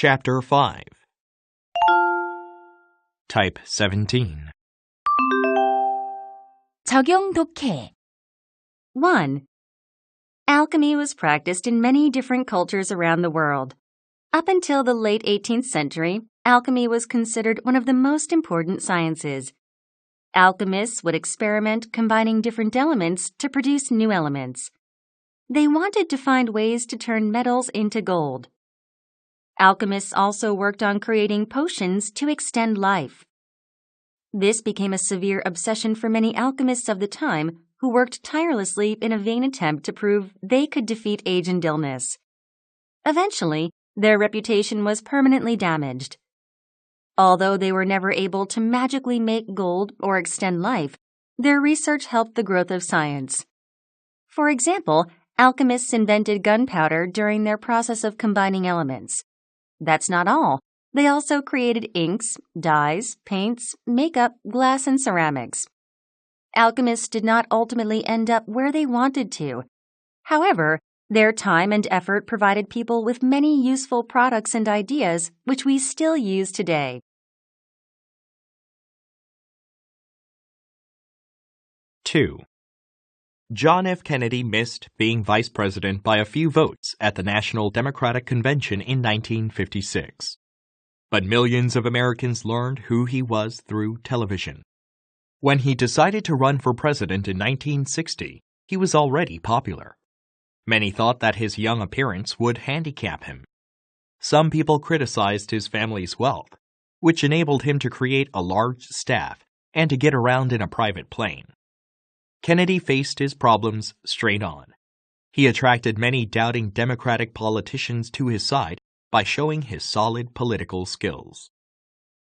Chapter 5. Type 17. 적용 독해. 1. Alchemy was practiced in many different cultures around the world. Up until the late 18th century, alchemy was considered one of the most important sciences. Alchemists would experiment combining different elements to produce new elements. They wanted to find ways to turn metals into gold. Alchemists also worked on creating potions to extend life. This became a severe obsession for many alchemists of the time who worked tirelessly in a vain attempt to prove they could defeat age and illness. Eventually, their reputation was permanently damaged. Although they were never able to magically make gold or extend life, their research helped the growth of science. For example, alchemists invented gunpowder during their process of combining elements. That's not all. They also created inks, dyes, paints, makeup, glass, and ceramics. Alchemists did not ultimately end up where they wanted to. However, their time and effort provided people with many useful products and ideas which we still use today. 2. John F. Kennedy missed being vice president by a few votes at the National Democratic Convention in 1956. But millions of Americans learned who he was through television. When he decided to run for president in 1960, he was already popular. Many thought that his young appearance would handicap him. Some people criticized his family's wealth, which enabled him to create a large staff and to get around in a private plane. Kennedy faced his problems straight on. He attracted many doubting Democratic politicians to his side by showing his solid political skills.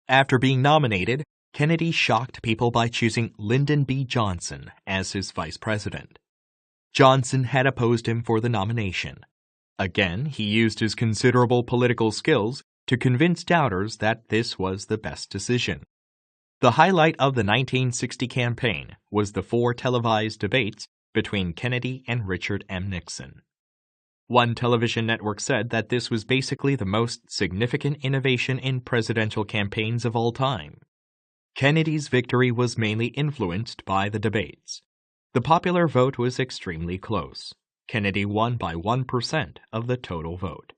After being nominated, Kennedy shocked people by choosing Lyndon B. Johnson as his vice president. Johnson had opposed him for the nomination. Again, he used his considerable political skills to convince doubters that this was the best decision. The highlight of the 1960 campaign was the 4 televised debates between Kennedy and Richard M. Nixon. One television network said that this was basically the most significant innovation in presidential campaigns of all time. Kennedy's victory was mainly influenced by the debates. The popular vote was extremely close. Kennedy won by 1% of the total vote.